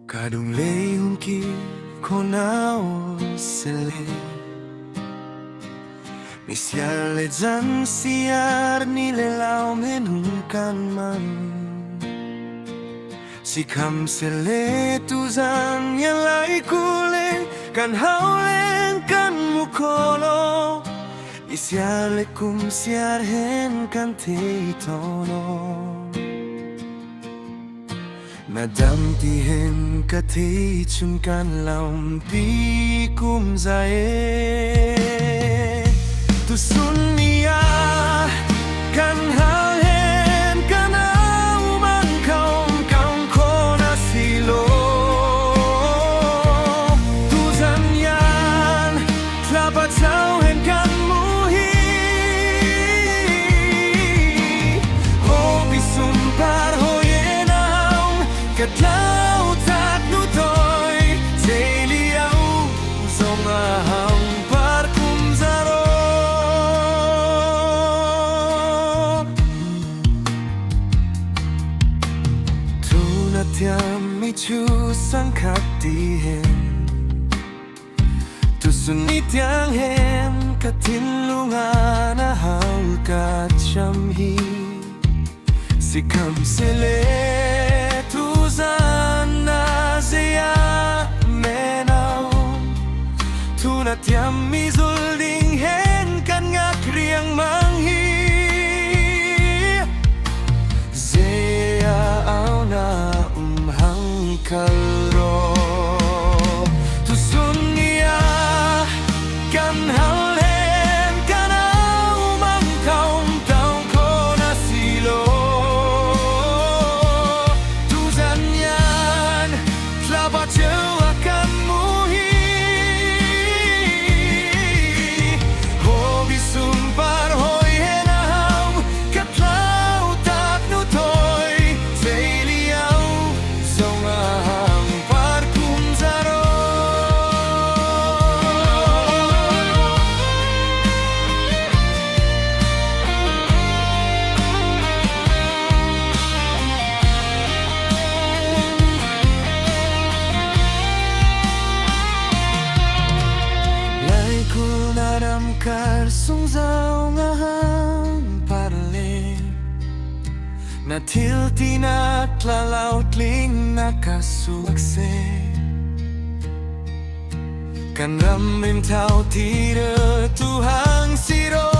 Kadung leungki konao sele Misiale zan siar nilelau menungkan man Si kam sele tuzan yalai kulen kan haulen kan mukolo Misiale kum siar hen kan teitono Nadam tihen kati chun kan laum pi kum zae Tu sun nia kan hal hen kan au man kaum kaum kona silo Tu zan yan tlapa tau hen kan muhi Ho bisum par ho Katlau tak nutoy Zeliau Zongahang parkum zaro Tunatiam michu sangkat dihen Tusunitiang hen Katinlungan ahal kacamhi Sikam sele Tuzan nazia menau Tunat yam mizulding hen kan ngak riang manghi Zea au na hang kalro Tusun nia kan hal hen kan au mang kaum tau kona silo akan muhi Hobi sumpar hoi henau Katlau tak nutoy Zeliau Zongahang parkum zaro Nadam kar sung zau ngahang parle Na tilti na tlalaut ling nakasuakse Kan ramrim tau tira tuhang siro